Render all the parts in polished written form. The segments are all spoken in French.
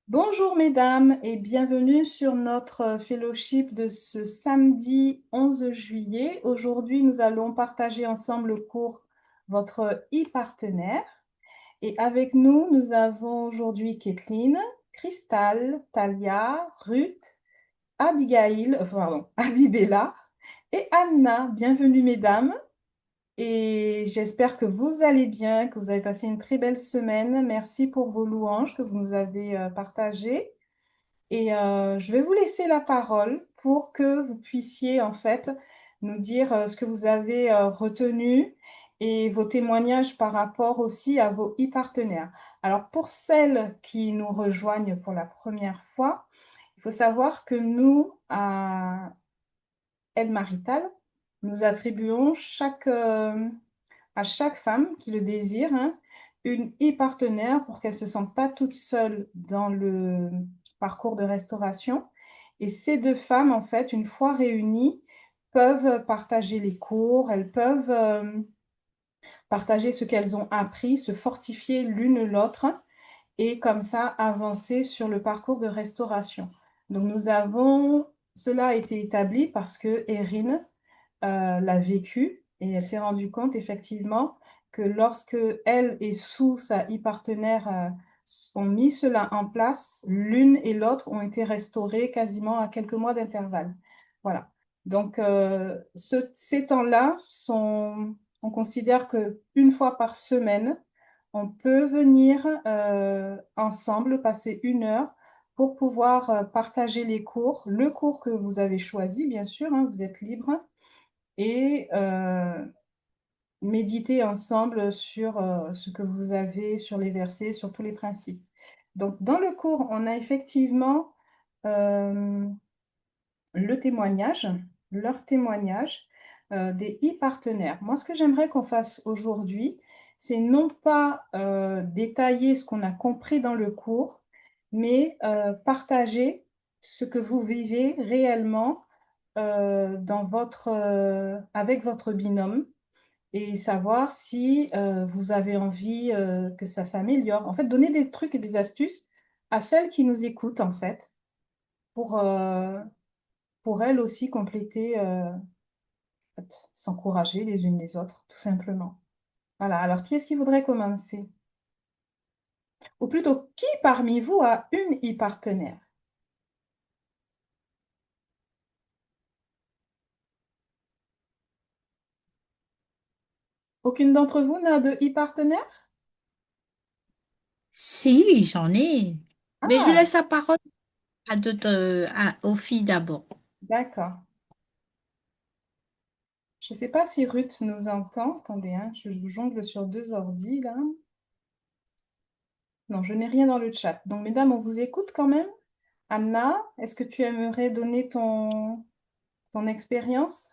Bonjour mesdames et bienvenue sur notre fellowship de ce samedi 11 juillet. Aujourd'hui, nous allons partager ensemble le cours Votre e-partenaire. Et avec nous, nous avons aujourd'hui Kathleen, Crystal, Talia, Ruth, Abigail, Abibella et Anna. Bienvenue mesdames. Et j'espère que vous allez bien, que vous avez passé une très belle semaine. Merci pour vos louanges que vous nous avez partagées. Et je vais vous laisser la parole pour que vous puissiez en fait nous dire ce que vous avez retenu et vos témoignages par rapport aussi à vos e-partenaires. Alors pour celles qui nous rejoignent pour la première fois, il faut savoir que nous, Aide Maritale, nous attribuons à chaque femme qui le désire, hein, une e-partenaire pour qu'elle ne se sente pas toute seule dans le parcours de restauration. Et ces deux femmes, en fait, une fois réunies, peuvent partager les cours, elles peuvent partager ce qu'elles ont appris, se fortifier l'une l'autre et comme ça avancer sur le parcours de restauration. Donc cela a été établi parce que Erin l'a vécu et elle s'est rendue compte effectivement que lorsque elle et Sue, sa e-partenaire, ont mis cela en place, l'une et l'autre ont été restaurées quasiment à quelques mois d'intervalle. Voilà. Donc, ces temps-là on considère que une fois par semaine, on peut venir ensemble, passer 1 heure pour pouvoir partager les cours, le cours que vous avez choisi, bien sûr, hein, vous êtes libre, et méditer ensemble sur ce que vous avez, sur les versets, sur tous les principes. Donc, dans le cours, on a effectivement euh, le témoignage, leur témoignage des e-partenaires. Moi, ce que j'aimerais qu'on fasse aujourd'hui, c'est non pas détailler ce qu'on a compris dans le cours, mais partager ce que vous vivez réellement avec votre binôme et savoir si vous avez envie que ça s'améliore. En fait, donner des trucs et des astuces à celles qui nous écoutent, en fait, pour, euh, pour elles aussi compléter, en fait, s'encourager les unes les autres, tout simplement. Voilà, alors qui est-ce qui voudrait commencer? Ou plutôt, qui parmi vous a une e-partenaire? Aucune d'entre vous n'a de e-partenaire? Si, j'en ai. Mais je Ah, laisse la parole à aux filles d'abord. d'accord. Je ne sais pas si Ruth nous entend. Attendez, hein, je jongle sur deux ordis là. Non, je n'ai rien dans le chat. Donc, mesdames, on vous écoute quand même. Anna, est-ce que tu aimerais donner ton expérience?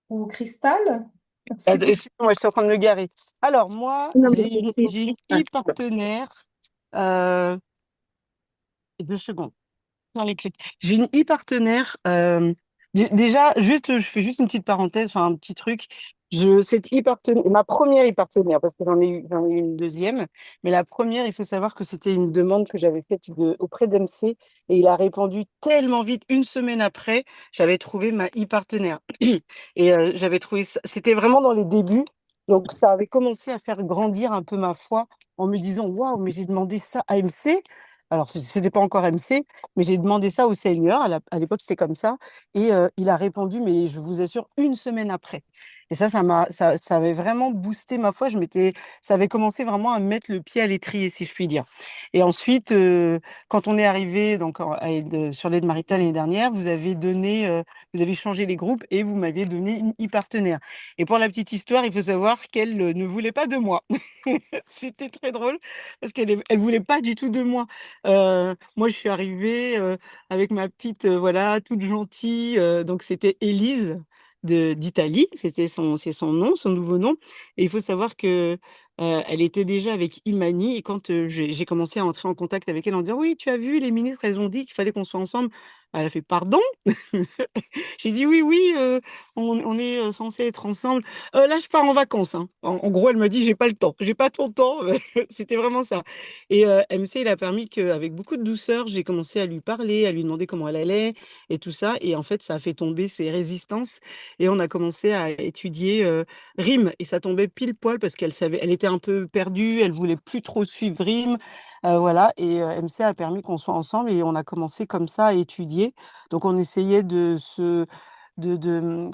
Ou Cristal? Excusez-moi, je suis en train de me garer. Alors, moi, Non, mais j'ai une e-partenaire. Euh, 2 secondes. Dans les clés. J'ai une e-partenaire. Déjà, juste, je fais juste une petite parenthèse, enfin un petit truc. Cette e-partenaire, ma première e-partenaire, parce que j'en ai eu une deuxième, mais la première, il faut savoir que c'était une demande que j'avais faite auprès d'MC et il a répondu tellement vite. Une semaine après, j'avais trouvé ma e-partenaire. Et j'avais trouvé ça, c'était vraiment dans les débuts. Donc, ça avait commencé à faire grandir un peu ma foi en me disant, waouh, mais j'ai demandé ça à MC. Alors, ce n'était pas encore MC, mais j'ai demandé ça au Seigneur, à l'époque c'était comme ça, et il a répondu, mais je vous assure, une semaine après. Et ça avait vraiment boosté ma foi. Ça avait commencé vraiment à me mettre le pied à l'étrier, si je puis dire. Et ensuite, quand on est arrivé donc sur l'aide maritale l'année dernière, vous avez changé les groupes et vous m'aviez donné une e-partenaire. Et pour la petite histoire, il faut savoir qu'elle ne voulait pas de moi. C'était très drôle parce elle voulait pas du tout de moi. Moi, je suis arrivée avec ma petite, voilà, toute gentille. Donc, c'était Élise d'Italie. C'est son nom, son nouveau nom. Et il faut savoir que elle était déjà avec Imani. Et quand j'ai commencé à entrer en contact avec elle en disant, oui, tu as vu, les ministres, elles ont dit qu'il fallait qu'on soit ensemble. Elle a fait pardon? J'ai dit oui, oui, on est censé être ensemble. Là, je pars en vacances, hein. En gros, elle m'a dit j'ai pas le temps, j'ai pas ton temps. C'était vraiment ça. Et MC, il a permis qu'avec beaucoup de douceur, j'ai commencé à lui parler, à lui demander comment elle allait et tout ça. Et en fait, ça a fait tomber ses résistances et on a commencé à étudier Rime. Et ça tombait pile poil parce qu'elle savait, elle était un peu perdue, elle voulait plus trop suivre Rime. Voilà. Et MC a permis qu'on soit ensemble et on a commencé comme ça à étudier. Donc, on essayait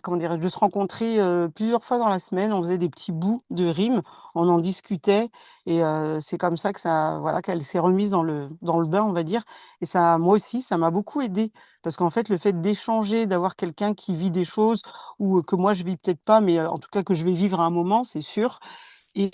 comment dirais-je, de se rencontrer plusieurs fois dans la semaine. On faisait des petits bouts de rimes, on en discutait. Et c'est comme ça que voilà, qu'elle s'est remise dans le bain, on va dire. Et ça, moi aussi, ça m'a beaucoup aidé. Parce qu'en fait, le fait d'échanger, d'avoir quelqu'un qui vit des choses ou que moi, je vis peut-être pas, mais en tout cas que je vais vivre à un moment, c'est sûr. Et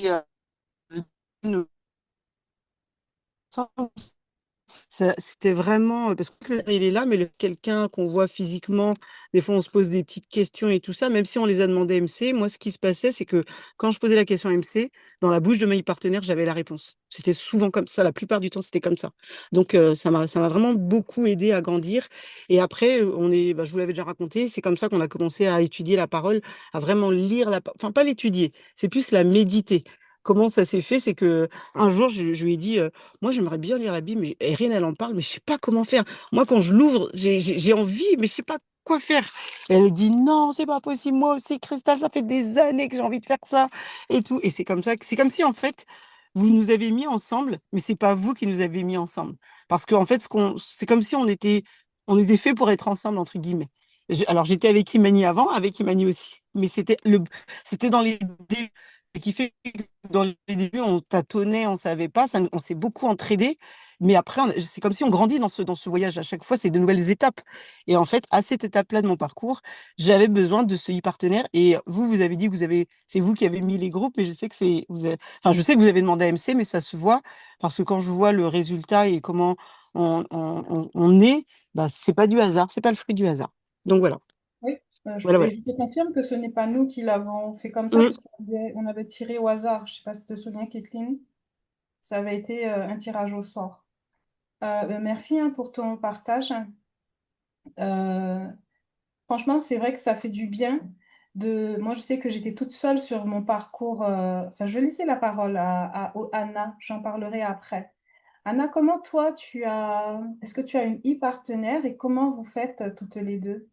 c'était vraiment parce que il est là, mais quelqu'un qu'on voit physiquement, des fois on se pose des petites questions et tout ça, même si on les a demandé à MC, moi ce qui se passait, c'est que quand je posais la question à MC, dans la bouche de mes partenaires, j'avais la réponse. C'était souvent comme ça, la plupart du temps, c'était comme ça. Donc ça m'a vraiment beaucoup aidé à grandir. Et après, je vous l'avais déjà raconté, c'est comme ça qu'on a commencé à étudier la parole, à vraiment lire enfin pas l'étudier, c'est plus la méditer. Comment ça s'est fait? C'est que un jour, je lui ai dit, moi, j'aimerais bien lire la Bible, mais Erin, elle en parle, mais je sais pas comment faire. Moi, quand je l'ouvre, j'ai envie, mais je sais pas quoi faire. Et elle dit, non, c'est pas possible. Moi aussi, Christelle, ça fait des années que j'ai envie de faire ça et tout. Et c'est comme ça, c'est comme si, en fait, vous nous avez mis ensemble, mais c'est pas vous qui nous avez mis ensemble. Parce qu'en fait, c'est comme si on était fait pour être ensemble, entre guillemets. Alors, j'étais avec Imani avant, avec Imani aussi, mais c'était dans les débuts. Ce qui fait que dans les débuts, on tâtonnait, on savait pas, on s'est beaucoup entraidé, mais après, c'est comme si on grandit dans ce voyage. À chaque fois, c'est de nouvelles étapes. Et en fait, à cette étape-là de mon parcours, j'avais besoin de ce e-partenaire. Et vous avez dit que c'est vous qui avez mis les groupes, mais je sais que enfin, je sais que vous avez demandé à MC, mais ça se voit parce que quand je vois le résultat et comment on est, bah, c'est pas du hasard, c'est pas le fruit du hasard. Donc voilà, Oui, voilà, et voilà. je te confirme que ce n'est pas nous qui l'avons fait comme ça, Mm. puisqu'on avait tiré au hasard. Je ne sais pas si tu te souviens, Kathleen, ça avait été un tirage au sort. Merci hein, pour ton partage. Euh, Franchement, c'est vrai que ça fait du bien Moi, je sais que j'étais toute seule sur mon parcours. Enfin, je vais laisser la parole à Anna. J'en parlerai après. Anna, comment toi, Est-ce que tu as une e-partenaire et comment vous faites toutes les deux?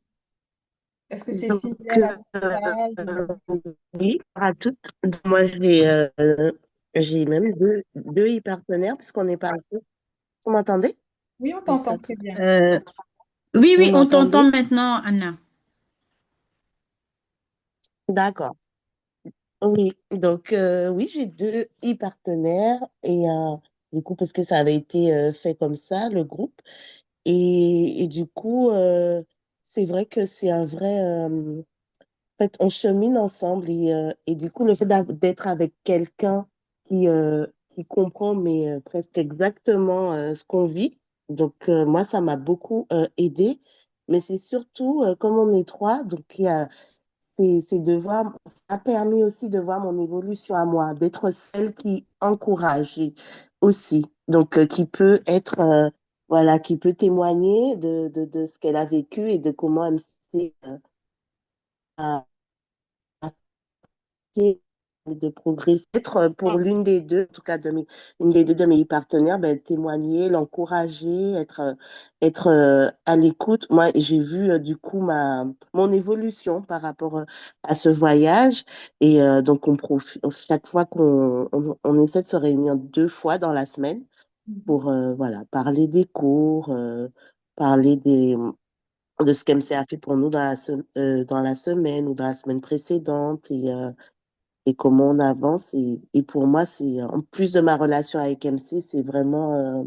Est-ce que c'est Donc, similaire à ta taille oui, à toutes. Donc, moi, j'ai même deux e-partenaires puisqu'on est parti. Vous m'entendez? Oui, on Oui, t'entend ça, très bien. Oui, vous oui, on t'entend m'entendez? maintenant, Anna. D'accord. Oui, donc oui, j'ai deux e-partenaires et du coup, parce que ça avait été fait comme ça, le groupe. Et du coup, c'est vrai que c'est un vrai... en fait, on chemine ensemble et du coup, le fait d'être avec quelqu'un qui comprend, mais presque exactement ce qu'on vit, donc moi, ça m'a beaucoup aidé. Mais c'est surtout, comme on est trois, donc c'est de voir, ça a permis aussi de voir mon évolution à moi, d'être celle qui encourage aussi, donc qui peut être, voilà, qui peut témoigner de ce qu'elle a vécu et de comment elle s'est de progresser, être pour l'une des deux, en tout cas une des deux de mes partenaires, ben, témoigner, l'encourager, être à l'écoute. Moi, j'ai vu du coup mon évolution par rapport à ce voyage et donc on profite chaque fois on essaie de se réunir deux fois dans la semaine Mhm. pour voilà parler des cours, parler de ce qu'MC a fait pour nous dans la semaine ou dans la semaine précédente et comment on avance. Et pour moi, en plus de ma relation avec MC, c'est vraiment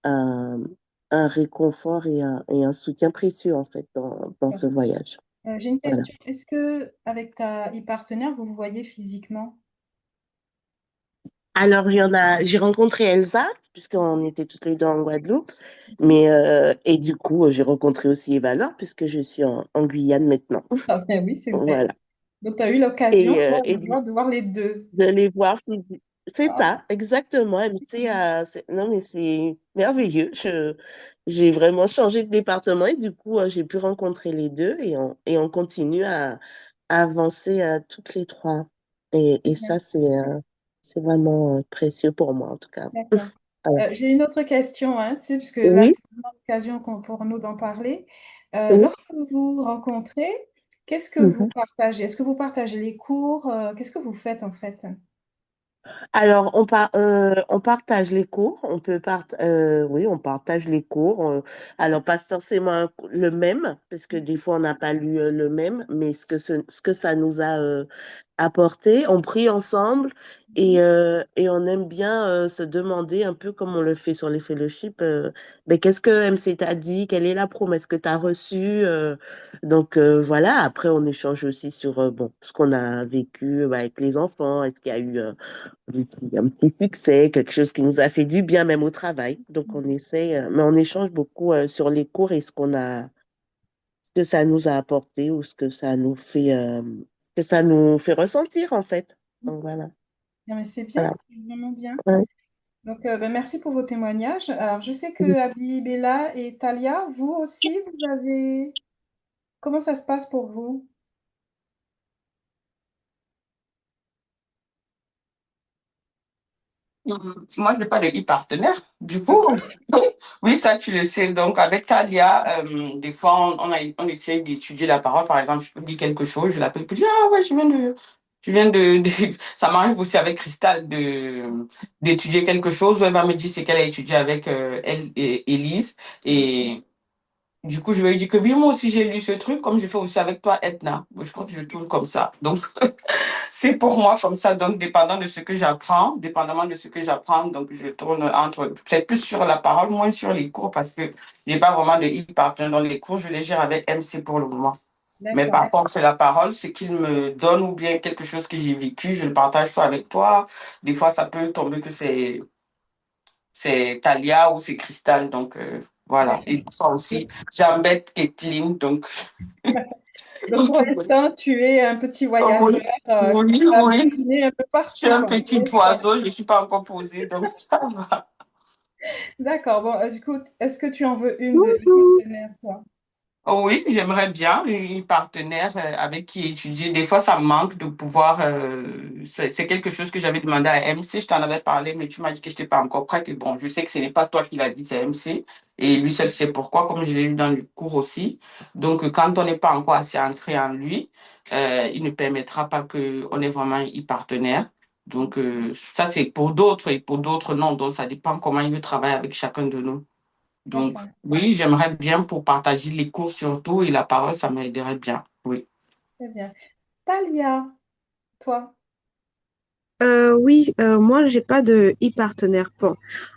un, un réconfort et un soutien précieux, en fait, dans ce voyage. J'ai une Voilà. question. Est-ce que avec ta e-partenaire, vous vous voyez physiquement? Alors, j'ai rencontré Elsa, puisqu'on était toutes les deux en Guadeloupe, Mhm. mais, et du coup, j'ai rencontré aussi Eva Laure, puisque je suis en Guyane maintenant. Ah ben oui, c'est vrai. Voilà. Donc, tu as eu l'occasion, Et, toi, et de voir les deux. de les voir physiquement. C'est Ah, ça, exactement. MC, non, mais c'est merveilleux. J'ai vraiment changé de département et du coup, j'ai pu rencontrer les deux et on continue à avancer toutes les trois. Et ça, bien, c'est vraiment précieux pour moi, en tout cas. d'accord. Voilà. J'ai une autre question, hein, tu sais, puisque là, Oui, c'est vraiment l'occasion pour nous d'en parler. oui. Lorsque vous vous rencontrez, qu'est-ce que vous Mhm. partagez? Est-ce que vous partagez les cours? Qu'est-ce que vous faites en fait? Alors, on partage les cours. Oui, on partage les cours. Alors, pas forcément le même, parce que des fois, on n'a pas lu le même, mais ce que ça nous a apporté, on prie ensemble et on aime bien se demander, un peu comme on le fait sur les fellowships, mais qu'est-ce que MC t'a dit? Quelle est la promesse que tu as reçue? Donc, voilà. Après, on échange aussi sur bon, ce qu'on a vécu avec les enfants. Est-ce qu'il y a eu un petit succès, quelque chose qui nous a fait du bien, même au travail. Donc, on essaie, mais on échange beaucoup sur les cours et ce que ça nous a apporté ou ce que ça nous fait ressentir, en fait. Donc, voilà. Non, mais c'est bien, Voilà. c'est vraiment bien. Ouais. Donc, ben, merci pour vos témoignages. Alors, je sais que Abby, Bella et Talia, vous aussi, vous avez... Comment ça se passe pour vous? Moi, je n'ai pas de e-partenaire. Du coup, oui, ça, tu le sais. Donc, avec Talia, des fois, on essaie d'étudier la parole. Par exemple, je peux dire quelque chose, je l'appelle pour dire, ah ouais, Ça m'arrive aussi avec Christelle d'étudier quelque chose. Elle va me dire ce qu'elle a étudié avec elle et Élise. Et du coup, je vais lui dire que oui, moi aussi, j'ai lu ce truc, comme je fais aussi avec toi, Edna. Je crois que je tourne comme ça. Donc, c'est pour moi comme ça, donc dépendamment de ce que j'apprends, donc je tourne entre, c'est plus sur la parole, moins sur les cours parce que j'ai pas vraiment de e-partner dans les cours, je les gère avec MC pour le moment. Mais D'accord, par contre, la parole, ce qu'il me donne ou bien quelque chose que j'ai vécu, je le partage soit avec toi. Des fois, ça peut tomber que c'est Talia ou c'est Cristal, donc voilà. Et d'accord. des fois aussi, j'embête Kathleen, donc Donc, pour l'instant, tu es un petit oui, voyageur qui oui, va oui. butiner un peu Je suis partout, un quoi. petit oiseau, je ne suis pas encore posée, donc ça va. D'accord. Bon, du coup, est-ce que tu en veux une de Coucou. partenaire, toi? Oh oui, j'aimerais bien une partenaire avec qui étudier. Des fois, ça me manque de pouvoir. C'est quelque chose que j'avais demandé à MC. Je t'en avais parlé, mais tu m'as dit que je n'étais pas encore prête. Et bon, je sais que ce n'est pas toi qui l'as dit, c'est MC. Et lui seul sait pourquoi, comme je l'ai lu dans le cours aussi. Donc, quand on n'est pas encore assez ancré en lui, il ne permettra pas qu'on ait vraiment un partenaire. Donc, ça, c'est pour d'autres et pour d'autres, non. Donc, ça dépend comment il veut travailler avec chacun de nous. Donc, D'accord, oui, j'aimerais bien pour partager les cours surtout et la parole, ça m'aiderait bien. Oui. très bien. Talia, toi? Oui, moi, j'ai pas de e-partenaire. Bon,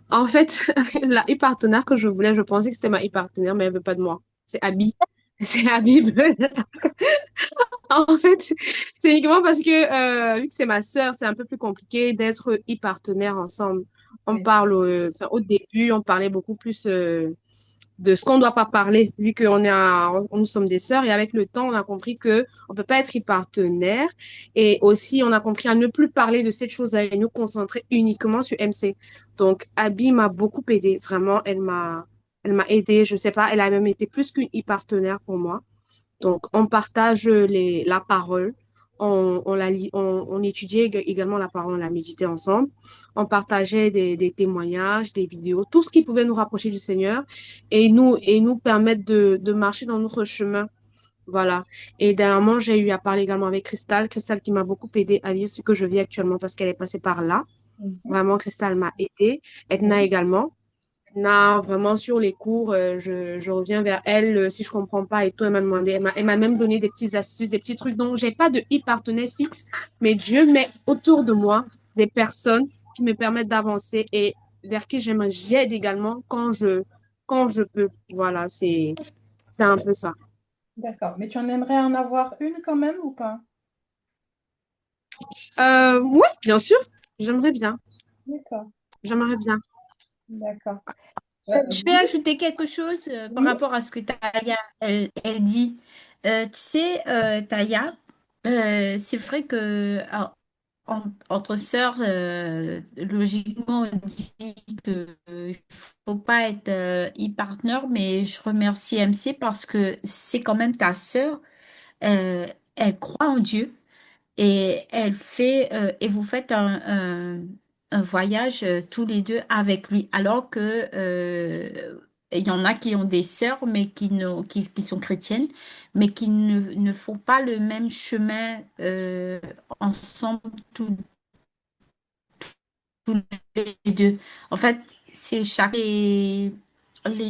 en fait, la e-partenaire que je voulais, je pensais que c'était ma e-partenaire, mais elle veut pas de moi. C'est Abby. C'est Abby. En fait, c'est uniquement parce que, vu que c'est ma sœur, c'est un peu plus compliqué d'être e-partenaire ensemble. On Oui, parle, enfin, au début, on parlait beaucoup plus, de ce qu'on ne doit pas parler, vu qu'on nous sommes des sœurs. Et avec le temps, on a compris que on peut pas être partenaire. Et aussi, on a compris à ne plus parler de cette chose-là et nous concentrer uniquement sur MC. Donc, Abby m'a beaucoup aidée. Vraiment, elle m'a aidée. Je sais pas, elle a même été plus qu'une e-partenaire pour moi. Donc, on partage la parole. On, la lit, on étudiait également la parole, on la méditait ensemble. On partageait des témoignages, des vidéos, tout ce qui pouvait nous rapprocher du Seigneur et nous permettre de marcher dans notre chemin. Voilà. Et dernièrement, j'ai eu à parler également avec Cristal. Cristal qui m'a beaucoup aidé à vivre ce que je vis actuellement parce qu'elle est passée par là. mhm, Vraiment, Cristal m'a aidé. Edna oui, également. Non, vraiment sur les cours, je reviens vers elle si je comprends pas et tout. Elle m'a demandé, elle m'a même donné des petites astuces, des petits trucs. Donc, j'ai pas de e-partenaire fixe, mais Dieu met autour de moi des personnes qui me permettent d'avancer et vers qui j'aide également quand je peux. Voilà, c'est un peu ça. d'accord. Mais tu en aimerais en avoir une quand même ou pas? Oui, bien sûr, j'aimerais bien, D'accord, j'aimerais bien. d'accord. Je vais Vous? ajouter quelque chose par Oui, rapport à ce que Taya, elle dit. Tu sais, Taya, c'est vrai que entre sœurs, logiquement, on dit que faut pas être e-partner, mais je remercie MC parce que c'est quand même ta sœur. Euh, Elle croit en Dieu et elle fait et vous faites un voyage tous les deux avec lui, alors que il y en a qui ont des sœurs mais qui sont chrétiennes, mais qui ne font pas le même chemin ensemble tous les deux. En fait, c'est chaque les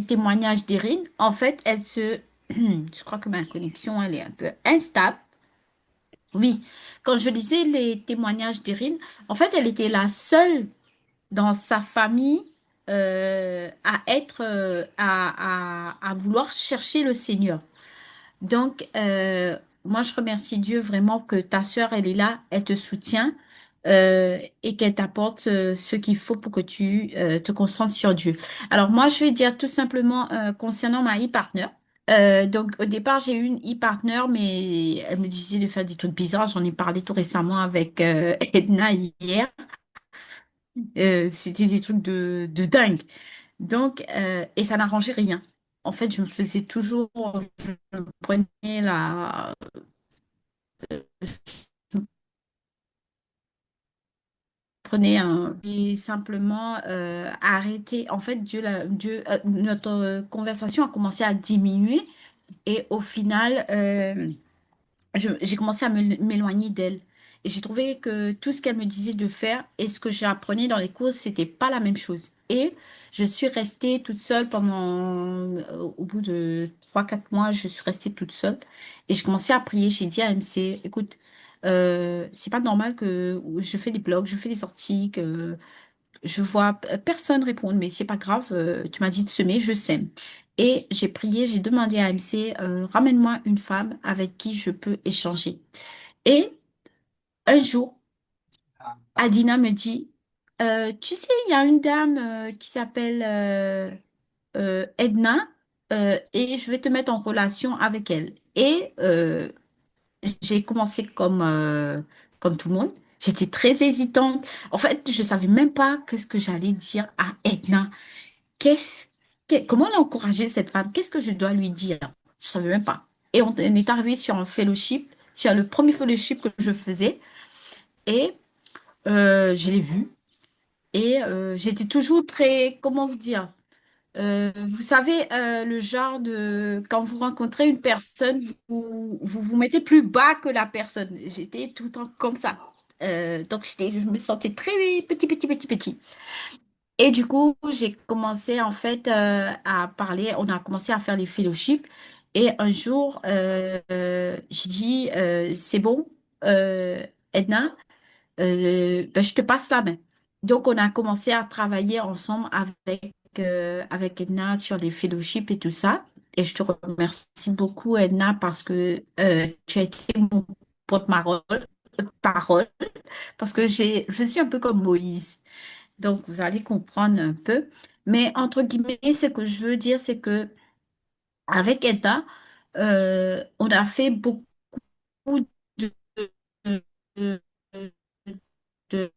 témoignages d'Irine. En fait, je crois que ma connexion elle est un peu instable. Oui, quand je lisais les témoignages d'Irine, en fait, elle était la seule dans sa famille à être, à vouloir chercher le Seigneur. Donc, moi, je remercie Dieu vraiment que ta sœur, elle est là, elle te soutient et qu'elle t'apporte ce qu'il faut pour que tu te concentres sur Dieu. Alors, moi, je vais dire tout simplement concernant ma e-partner. Donc, au départ, j'ai eu une e-partner, mais elle me disait de faire des trucs bizarres. J'en ai parlé tout récemment avec Edna hier. C'était des trucs de dingue. Donc, et ça n'arrangeait rien. En fait, je me faisais toujours, je me prenais la, je me prenais un, et simplement arrêter. En fait, notre conversation a commencé à diminuer et au final, j'ai commencé à m'éloigner d'elle. Et j'ai trouvé que tout ce qu'elle me disait de faire et ce que j'apprenais dans les cours, c'était pas la même chose. Et je suis restée toute seule au bout de 3, 4 mois, je suis restée toute seule. Et j'ai commencé à prier. J'ai dit à MC, écoute, c'est pas normal que je fais des blogs, je fais des sorties, que je vois personne répondre, mais c'est pas grave, tu m'as dit de semer, je sème. Et j'ai prié, j'ai demandé à MC, ramène-moi une femme avec qui je peux échanger. Et un jour, Adina me dit, tu sais, il y a une dame qui s'appelle Edna, et je vais te mettre en relation avec elle. Et j'ai commencé comme tout le monde. J'étais très hésitante. En fait, je savais même pas qu'est-ce que j'allais dire à Edna. Qu'est-ce, comment l'encourager, cette femme? Qu'est-ce que je dois lui dire? Je savais même pas. Et on est arrivé sur un fellowship, sur le premier fellowship que je faisais, et je l'ai vue. Et j'étais toujours très, comment vous dire, vous savez, le genre de, quand vous rencontrez une personne, vous mettez plus bas que la personne. J'étais tout le temps comme ça. Donc, je me sentais très petit. Et du coup, j'ai commencé en fait à parler, on a commencé à faire les fellowships. Et un jour, j'ai dit, c'est bon, Edna, ben, je te passe la main. Donc, on a commencé à travailler ensemble avec Edna sur les fellowships et tout ça. Et je te remercie beaucoup, Edna, parce que tu as été mon porte-parole, parce que je suis un peu comme Moïse. Donc, vous allez comprendre un peu. Mais entre guillemets, ce que je veux dire, c'est que avec Edna, on a fait beaucoup de, de- de- de-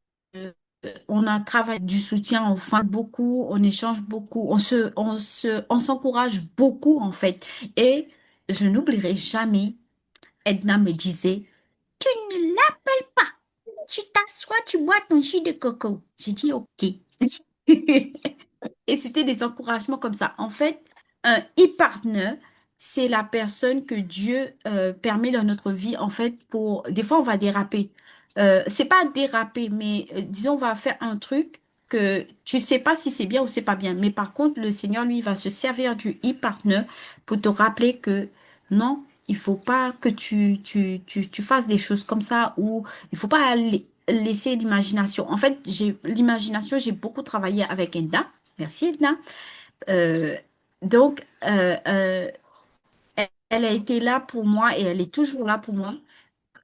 on a travaillé du soutien aux femmes beaucoup, on échange beaucoup, on s'encourage beaucoup en fait. Et je n'oublierai jamais, Edna me disait, tu ne l'appelles pas, tu t'assois, tu bois ton jus de coco. J'ai dit OK. Et c'était des encouragements comme ça. En fait, un e-partner, c'est la personne que Dieu permet dans notre vie, en fait, pour... Des fois, on va déraper. C'est pas déraper, mais disons, on va faire un truc que tu sais pas si c'est bien ou c'est pas bien. Mais par contre, le Seigneur, lui, va se servir du e-partner pour te rappeler que non, il faut pas que tu fasses des choses comme ça ou il faut pas laisser l'imagination. En fait, j'ai beaucoup travaillé avec Enda. Merci, Edna. Euh, donc, elle a été là pour moi et elle est toujours là pour moi.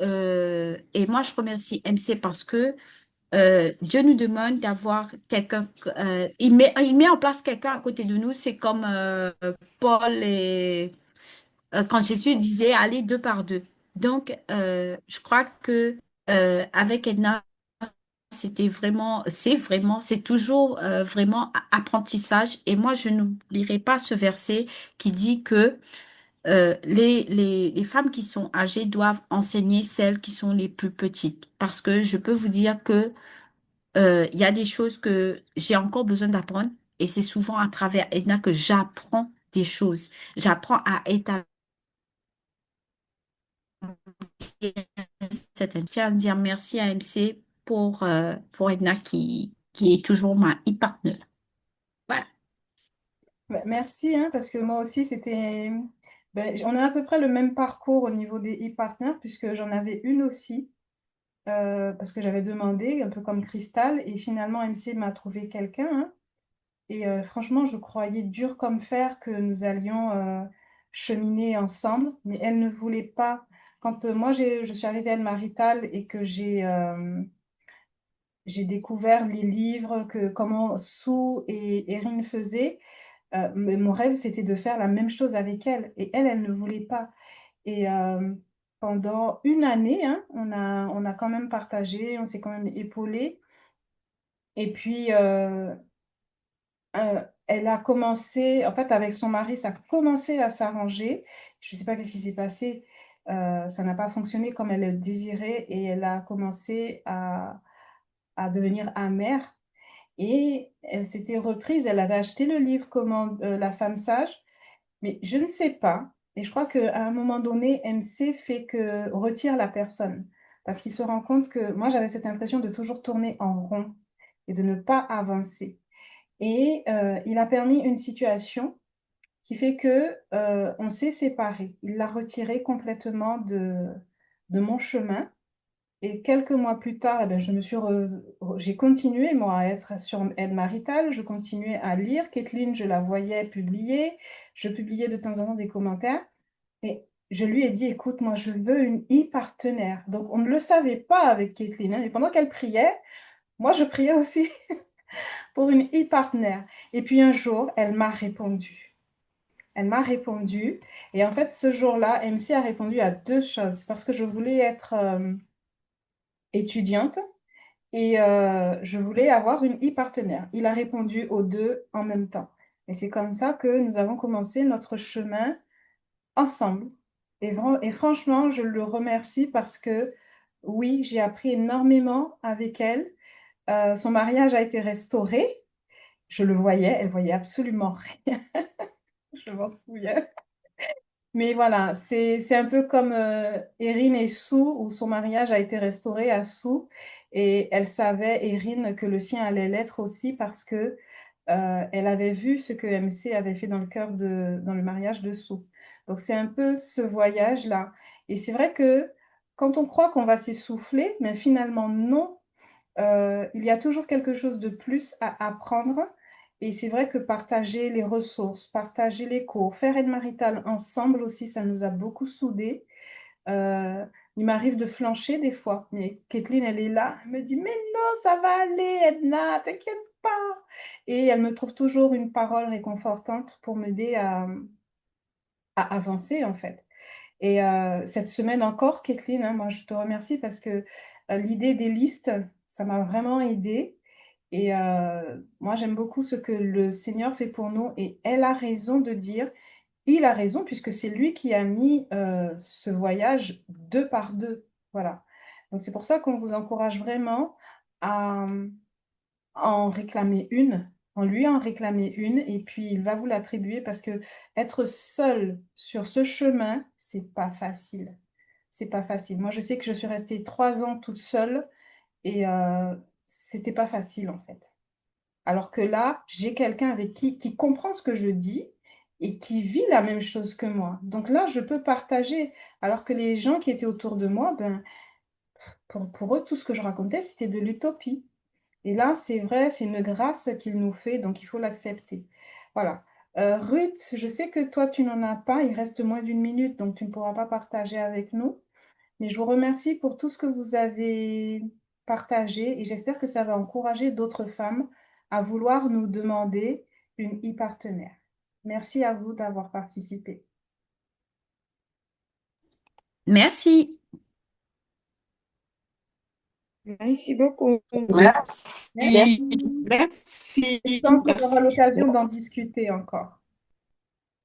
Et moi, je remercie MC parce que Dieu nous demande d'avoir quelqu'un. Il met en place quelqu'un à côté de nous. C'est comme Paul et quand Jésus disait allez deux par deux. Donc, je crois que avec Edna, c'est toujours vraiment apprentissage. Et moi, je n'oublierai pas ce verset qui dit que les femmes qui sont âgées doivent enseigner celles qui sont les plus petites. Parce que je peux vous dire que il y a des choses que j'ai encore besoin d'apprendre. Et c'est souvent à travers Edna que j'apprends des choses. J'apprends à établir certaines. Je tiens à dire merci à MC pour Edna qui est toujours ma e-partner. Voilà. Merci, hein, parce que moi aussi, on a à peu près le même parcours au niveau des e-partners, puisque j'en avais une aussi, parce que j'avais demandé, un peu comme Cristal, et finalement, MC m'a trouvé quelqu'un, hein. Et franchement, je croyais dur comme fer que nous allions cheminer ensemble, mais elle ne voulait pas. Quand moi, je suis arrivée à El Marital et que j'ai découvert les livres, comment Sue et Erin faisaient, mais mon rêve, c'était de faire la même chose avec elle. Et elle, elle ne voulait pas. Et pendant une année, hein, on a quand même partagé, on s'est quand même épaulé. Et puis, elle a commencé, en fait, avec son mari, ça a commencé à s'arranger. Je ne sais pas qu'est-ce qui s'est passé. Ça n'a pas fonctionné comme elle le désirait et elle a commencé à devenir amère. Et elle s'était reprise, elle avait acheté le livre Comment la femme sage, mais je ne sais pas. Et je crois qu'à un moment donné, MC fait que retire la personne. Parce qu'il se rend compte que moi, j'avais cette impression de toujours tourner en rond et de ne pas avancer. Et il a permis une situation qui fait que on s'est séparés. Il l'a retiré complètement de mon chemin. Et quelques mois plus tard, eh ben, j'ai continué, moi, à être sur Aide Maritale. Je continuais à lire. Kathleen, je la voyais publier. Je publiais de temps en temps des commentaires. Et je lui ai dit, écoute, moi, je veux une e-partenaire. Donc, on ne le savait pas avec Kathleen, hein. Et pendant qu'elle priait, moi, je priais aussi pour une e-partenaire. Et puis un jour, elle m'a répondu. Elle m'a répondu. Et en fait, ce jour-là, MC a répondu à deux choses. Parce que je voulais être étudiante et je voulais avoir une e-partenaire. Il a répondu aux deux en même temps. Et c'est comme ça que nous avons commencé notre chemin ensemble. Et franchement, je le remercie parce que oui, j'ai appris énormément avec elle. Son mariage a été restauré. Je le voyais, elle voyait absolument rien. Je m'en souviens. Mais voilà, c'est un peu comme Erin et Sue, où son mariage a été restauré à Sue. Et elle savait, Erin, que le sien allait l'être aussi parce que elle avait vu ce que MC avait fait dans dans le mariage de Sue. Donc c'est un peu ce voyage-là. Et c'est vrai que quand on croit qu'on va s'essouffler, mais finalement non, il y a toujours quelque chose de plus à apprendre. Et c'est vrai que partager les ressources, partager les cours, faire aide maritale ensemble aussi, ça nous a beaucoup soudés. Euh, il m'arrive de flancher des fois, mais Kathleen, elle est là, elle me dit, mais non, ça va aller, Edna, t'inquiète pas. Et elle me trouve toujours une parole réconfortante pour m'aider à avancer, en fait. Et cette semaine encore, Kathleen, hein, moi je te remercie parce que l'idée des listes, ça m'a vraiment aidée. Et moi j'aime beaucoup ce que le Seigneur fait pour nous. Et elle a raison de dire, il a raison puisque c'est lui qui a mis ce voyage deux par deux. Voilà. Donc c'est pour ça qu'on vous encourage vraiment à en réclamer une, en lui en réclamer une, et puis il va vous l'attribuer parce que être seul sur ce chemin, c'est pas facile. C'est pas facile. Moi, je sais que je suis restée 3 ans toute seule et c'était pas facile en fait. Alors que là, j'ai quelqu'un avec qui comprend ce que je dis et qui vit la même chose que moi. Donc là, je peux partager. Alors que les gens qui étaient autour de moi, ben, pour eux, tout ce que je racontais, c'était de l'utopie. Et là, c'est vrai, c'est une grâce qu'il nous fait, donc il faut l'accepter. Voilà. Ruth, je sais que toi, tu n'en as pas, il reste moins d'une minute, donc tu ne pourras pas partager avec nous. Mais je vous remercie pour tout ce que vous avez partagé et j'espère que ça va encourager d'autres femmes à vouloir nous demander une e-partenaire. Merci à vous d'avoir participé. Merci. Merci beaucoup. Merci. Merci. Merci. Je pense qu'on aura Merci. l'occasion d'en discuter encore.